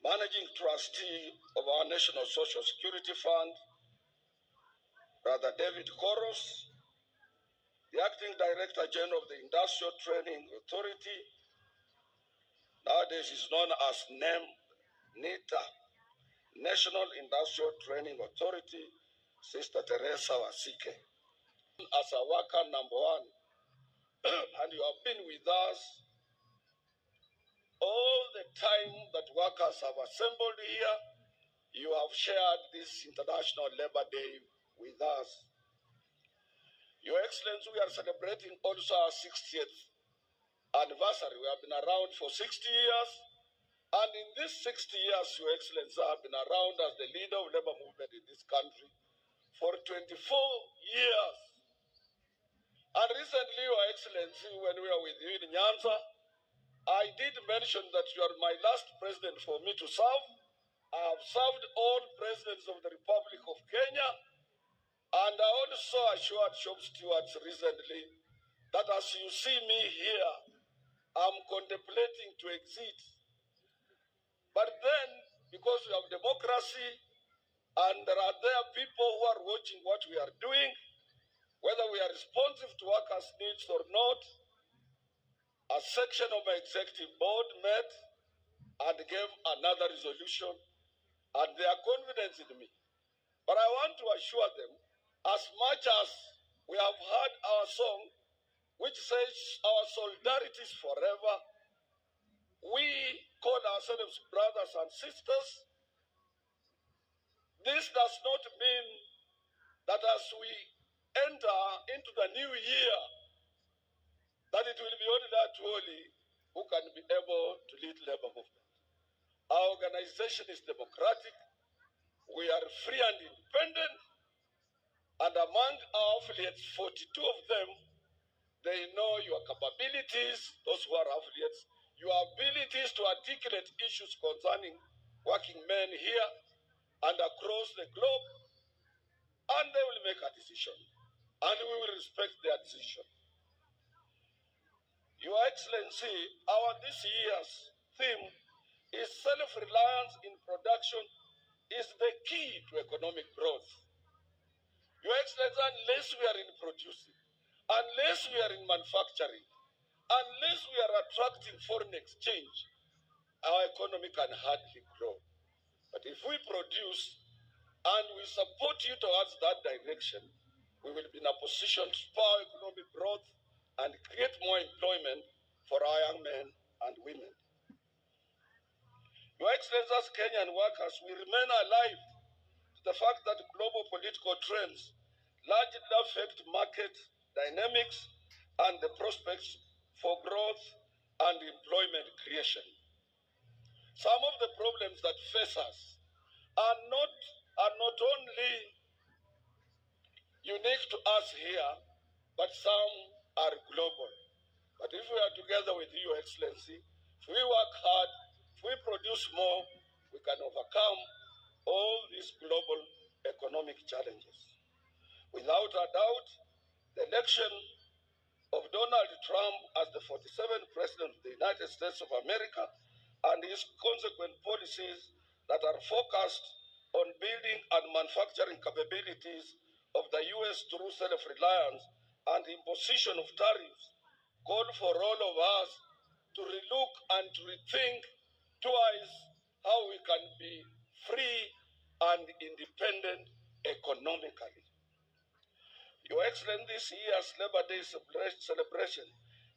Managing Trustee of our National Social Security Fund, Brother David Koros, the Acting Director General of the Industrial Training Authority, nowadays is known as NITA, National Industrial Training Authority, Sister Teresa Wasike. As a worker number one, and you have been with us all the time that workers have assembled here. You have shared this International Labor Day with us. Your Excellency, we are celebrating also our 60th anniversary. We have been around for 60 years. And in these 60 years, Your Excellency, I have been around as the leader of labor movement in this country for 24 years. And recently, Your Excellency, when we were with you in Nyanza, I did mention that you are my last president for me to serve. I have served all presidents of the Republic of Kenya, and I also assured shop stewards recently that as you see me here, I'm contemplating to exit. But then, because we have democracy, and there are people who are watching what we are doing, whether we are responsive to workers' needs or not, a section of my executive board met and gave another resolution, and they are confident in me. But I want to assure them, as much as we have heard our song, which says our solidarity is forever, we call ourselves brothers and sisters. This does not mean that as we enter into the new year, that it will be only Atwoli who can be able to lead labor movement. Our organization is democratic. We are free and independent. And among our affiliates, 42 of them, they know your capabilities, those who are affiliates, your abilities to articulate issues concerning working men here and across the globe, and they will make a decision. And we will respect their decision. Your Excellency, this year's theme is self-reliance in production is the key to economic growth. Your Excellency, unless we are in producing, unless we are in manufacturing, unless we are attracting foreign exchange, our economy can hardly grow. But if we produce and we support you towards that direction, we will be in a position to power economic growth and create more employment for our young men and women. Your Excellency, as Kenyan workers, we remain alive to the fact that global political trends largely affect market dynamics and the prospects for growth and employment creation. Some of the problems that face us are not only unique to us here, but some are global. But if we are together with you, Your Excellency, if we work hard, if we produce more, we can overcome all these global economic challenges. Without a doubt, the election of Donald Trump as the 47th President of the United States of America and his consequent policies that are focused on building and manufacturing capabilities of the U.S. through self-reliance and imposition of tariffs call for all of us to relook and to rethink twice how we can be free and independent economically. Your Excellency, this year's Labor Day celebration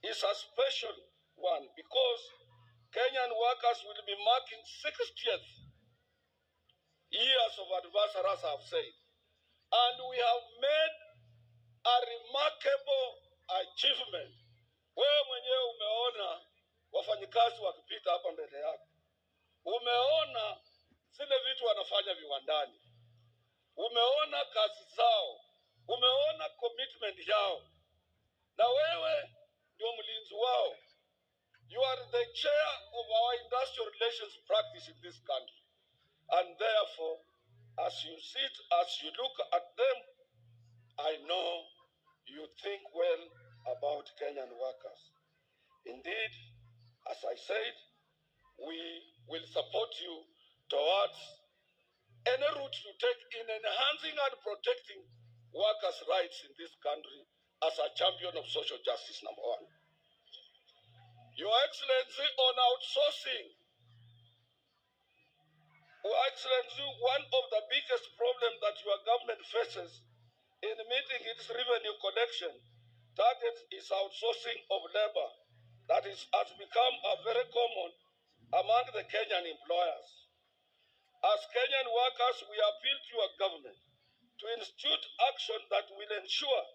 is a special one because Kenyan workers will be marking 60th years of anniversary, as I've said. And we have made a remarkable achievement. Wewe mwenyewe umeona wafanyikazi wakipita hapa mbele yako. Umeona zile vitu wanafanya viwandani. Umeona kazi zao. Umeona commitment yao. Na wewe ndio mlinzi wao. You are the chair of our industrial relations practice in this country. And therefore, as you look at them, I know you think well about Kenyan workers. Indeed, as I said, we will support you towards any route to take in enhancing and protecting workers' rights in this country as a champion of social justice, number one. Your Excellency, on outsourcing, Your Excellency, one of the biggest problems that your government faces in meeting its revenue collection targets is outsourcing of labor that has become a very common among the Kenyan employers. As Kenyan workers, we appeal to your government to institute action that will ensure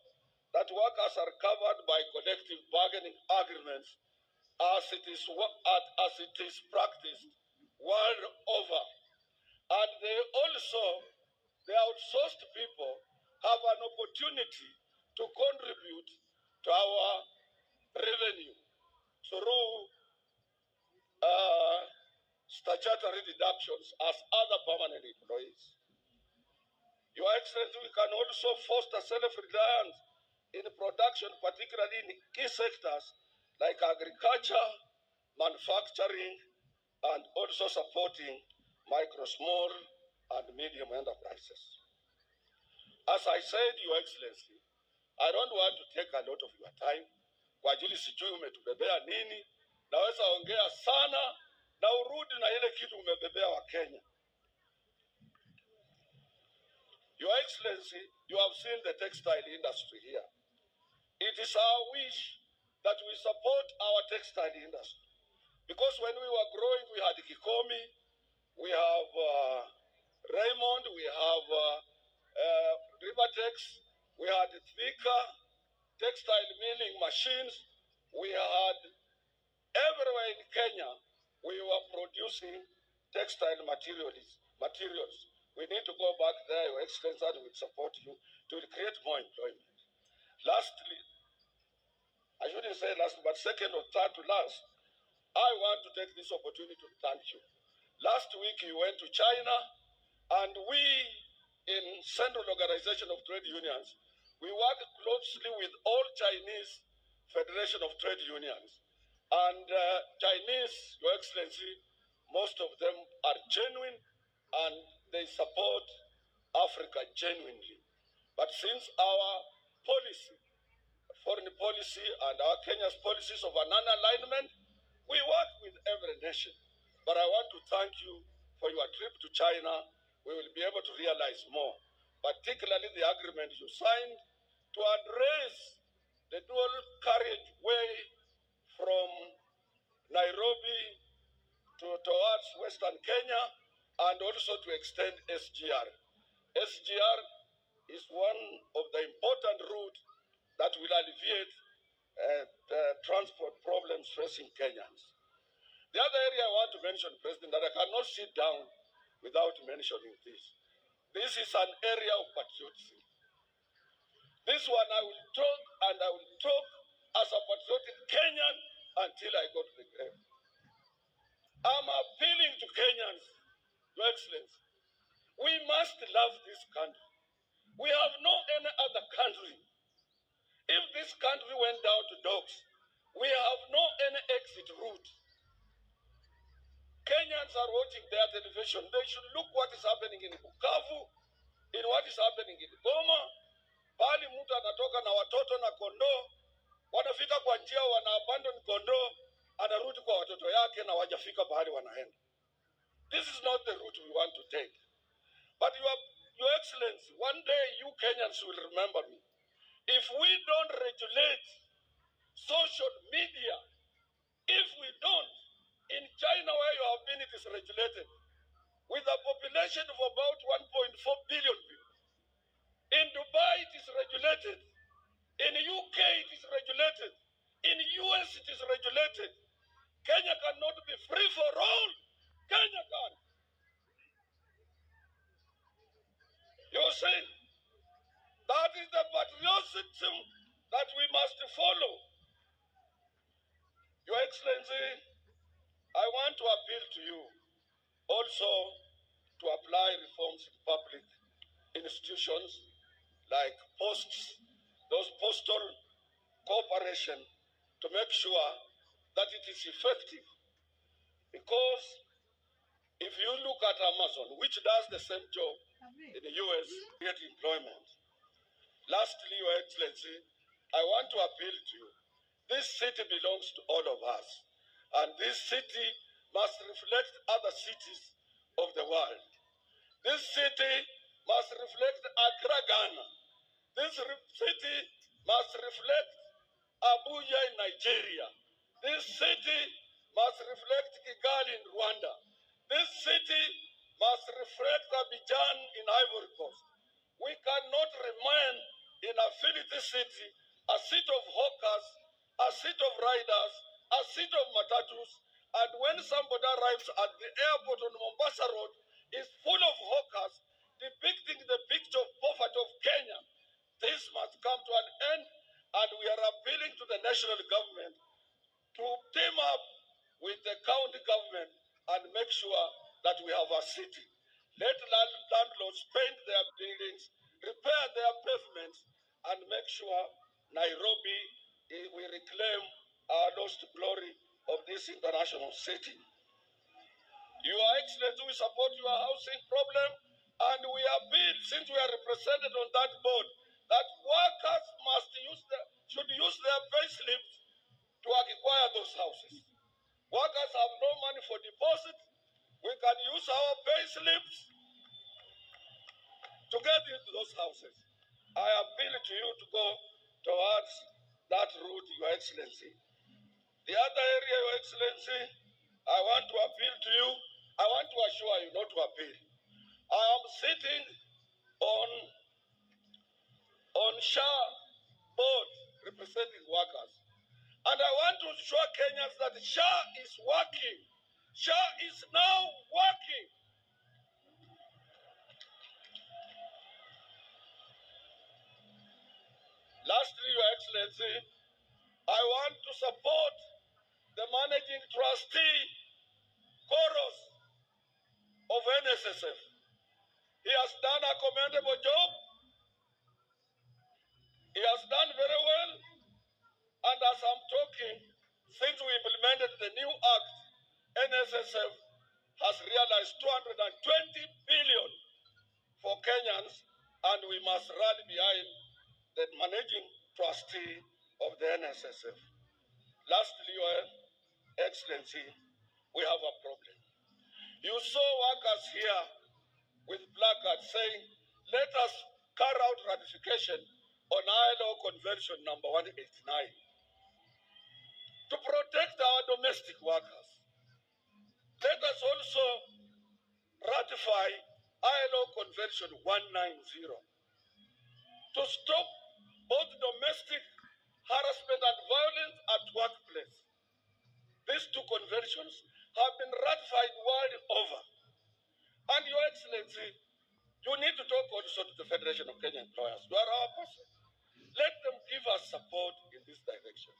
that workers are covered by collective bargaining agreements as it is practiced world over. And the outsourced people have an opportunity to contribute to our revenue through statutory deductions as other permanent employees. Your Excellency, we can also foster self-reliance in production, particularly in key sectors like agriculture, manufacturing, and also supporting micro, small, and medium enterprises. As I said, Your Excellency, I don't want to take a lot of your time. Kwa ajili sijui umetubebea nini. Naweza ongea sana na urudi na ile kitu umebebea wa Kenya. Your Excellency, you have seen the textile industry here. It is our wish that we support our textile industry. Because when we were growing, we had Kikomi, we have Raymond, we have Rivertex, we had Thika, textile milling machines, we had everywhere in Kenya, we were producing textile materials. We need to go back there, Your Excellency, and we support you to create more employment. Lastly, I shouldn't say last, but second or third to last, I want to take this opportunity to thank you. Last week you went to China, and we in Central Organization of Trade Unions, we work closely with all Chinese Federation of Trade Unions. And Chinese, Your Excellency, most of them are genuine and they support Africa genuinely. But since our policy, foreign policy and our Kenya's policies of a non-alignment, we work with every nation. But I want to thank you for your trip to China. We will be able to realize more, particularly the agreement you signed to address the dual carriage way from Nairobi towards Western Kenya, and also to extend SGR. SGR is one of the important routes that will alleviate the transport problems facing Kenyans. The other area I want to mention, President, that I cannot sit down without mentioning this. This is an area of patriotism. This one I will talk, and I will talk as a patriotic Kenyan until I go to the grave. I'm appealing to Kenyans, Your Excellency. We must love this country. We have no any other country. If this country went down to dogs, we have no any exit route. Kenyans are watching their television. They should look what is happening in Bukavu, in what is happening in Goma. Pali mtu anatoka na watoto na kondoo, wanafika kwa njia, wana abandon kondoo, anarudi kwa watoto yake na wajafika pahali wanaenda. This is not the route we want to take. But Your Excellency, one day you Kenyans will remember me. If we don't regulate social media, if we don't, in China where you have been, it is regulated. With a population of about 1.4 billion people. In Dubai, it is regulated. In UK, it is regulated. In US, it is regulated. Kenya cannot be free for all. Kenya can. You see, that is the patriotism that we must follow. Your Excellency, I want to appeal to you also to apply reforms in public institutions like posts, those postal cooperation, to make sure that it is effective. Because If you look at Amazon, which does the same job in the US, get employment. Lastly, Your Excellency, I want to appeal to you. This city belongs to all of us, and this city must reflect other cities of the world. This city must reflect Accra, Ghana. This city must reflect Abuja in Nigeria. This city must reflect Kigali in Rwanda. This city must reflect Abidjan in Ivory Coast. We cannot remain in a filthy city, a city of hawkers, a city of riders, a city of matatus, and when somebody arrives at the airport on Mombasa Road, is full of hawkers depicting the picture of poverty of Kenya. This must come to an end, and we are appealing to the national government to team up with the county government and make sure that we have a city. Let landlords paint their buildings, repair their pavements, and make sure Nairobi, we reclaim our lost glory of this international city. Your Excellency, we support your housing problem, and we appeal, since we are represented on that board, that workers should use their payslips to acquire those houses. Workers have no money for deposit. We can use our payslips to get into those houses. I appeal to you to go towards that route, Your Excellency. The other area, Your Excellency, I want to appeal to you. I want to assure you not to appeal. I am sitting on SHA board representing workers. And I want to show Kenyans that SHA is working. SHA is now working. Lastly, Your Excellency, I want to support the managing trustee, Chorus of NSSF. He has done a commendable job. He has done very well. And as I'm talking, since we implemented the new act, NSSF has realized 220 billion for Kenyans, and we must rally behind the managing trustee of the NSSF. Lastly, Your Excellency, we have a problem. You saw workers here with placards saying, let us carry out ratification on ILO Convention number 189 to protect our domestic workers. Let us also ratify ILO Convention 190 to stop both domestic harassment and violence at workplace. These two conventions have been ratified world over. And Your Excellency, you need to talk also to the Federation of Kenya Employers. You are our person. Let them give us support in this direction.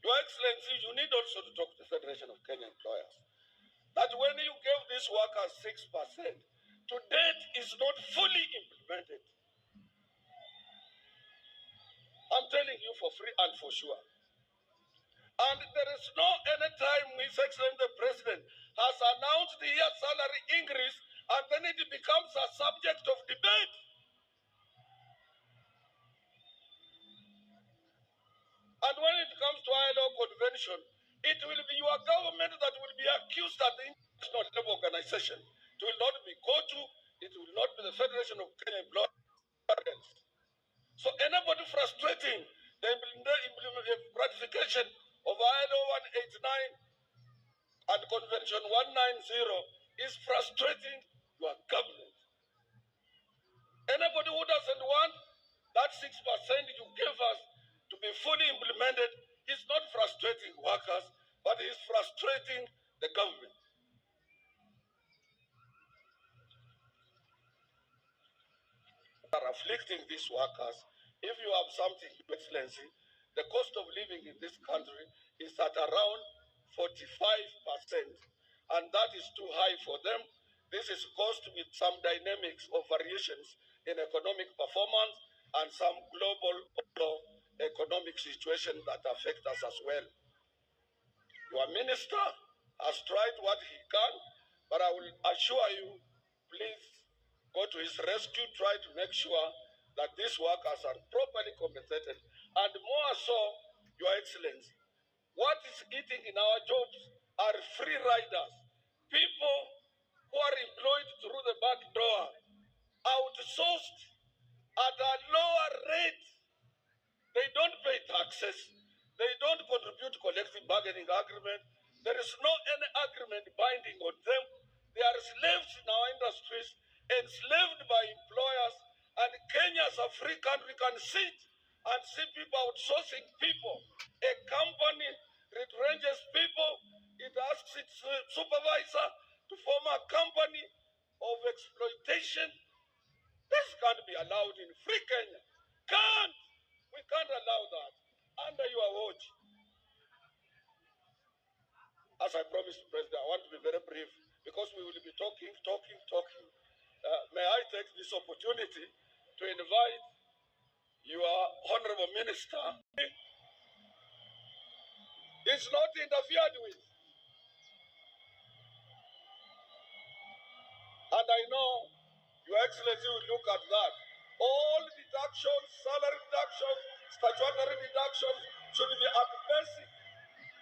Your Excellency, you need also to talk to the Federation of Kenya Employers. That when you gave these workers 6%, to date is not fully implemented. I'm telling you for free and for sure. And there is no any time His Excellency the President has announced the year salary increase and then it becomes a subject of debate. And when it comes to ILO convention, it will be your government that will be accused at the International Labour Organization. It will not be COTU, it will not be the Federation of Kenya Employers. So anybody frustrating the ratification of ILO 189 and Convention 190 is frustrating your government. Anybody who doesn't want that 6% you gave us to be fully implemented is not frustrating workers, but is frustrating the government. Are afflicting these workers. If you have something, Your Excellency, the cost of living in this country is at around 45%, and that is too high for them. This is caused with some dynamics of variations in economic performance and some global economic situations that affect us as well. Your minister has tried what he can But I will assure you, please go to his rescue, try to make sure that these workers are properly compensated. And more so, Your Excellency, what is eating in our jobs are free riders, people who are employed through the back door, outsourced at a lower rate. They don't pay taxes. They don't contribute to collective bargaining agreement. There is no any agreement binding on them. They are slaves in our industries, enslaved by employers. And Kenya is a free country, can sit and see people outsourcing people. A company retrenches people. It asks its supervisor to form a company of exploitation. This can't be allowed in free Kenya. Can't. We can't allow that. Under your watch. As I promised the President, I want to be very brief because we will be talking. May I take this opportunity to invite your Honorable Minister. It's not interfered with. And I know Your Excellency will look at that. All deductions, salary deductions, statutory deductions should be at basic,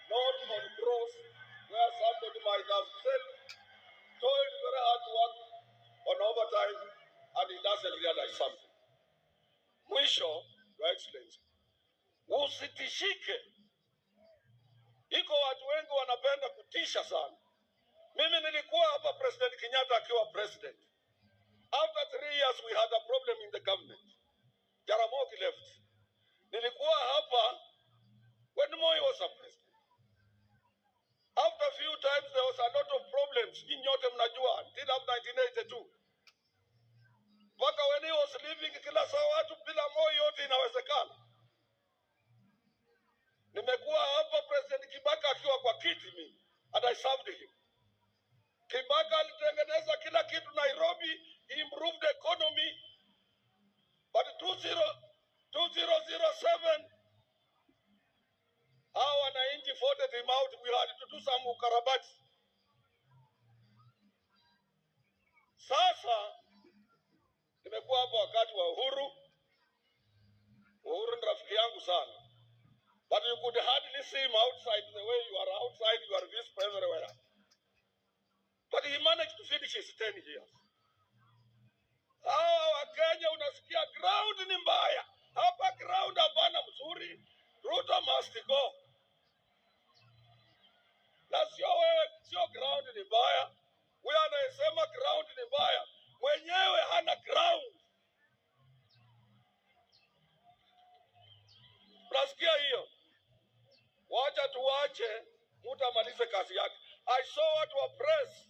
not on gross, where somebody might have said, toiled very hard to work on overtime and he doesn't realize something. Mwisho, Your Excellency, usitishike. Iko watu wengi wanapenda kutisha sana. Mimi nilikuwa hapa President Kenyatta akiwa president. After 3 years we had a problem in the government. Jaramogi left. Nilikuwa hapa when Moi was a president. After a few times there was a lot of problems. Nyote mnajua until after 1982. Mpaka when he was leaving kila saa watu bila Moi yote inawezekana. Nimekuwa hapa President Kibaka akiwa kwa kiti mimi and I served him. Kibaka alitengeneza kila kitu Nairobi, he improved the economy. But 2007 hao wananchi voted him out. We had to do some ukarabati. Sasa nimekuwa hapa wakati wa Uhuru. Uhuru ni rafiki yangu sana. But you could hardly see him outside the way you are outside, you are visible everywhere. But he managed to finish his 10 years. Wakenya unasikia ground ni mbaya. Hapa ground hapana mzuri. Ruto must go. Na sio ground ni mbaya. Wewe anayesema ground ni mbaya, mwenyewe hana ground. Unasikia hiyo? Wacha tuwache mtu amalize kazi yake. I saw what were press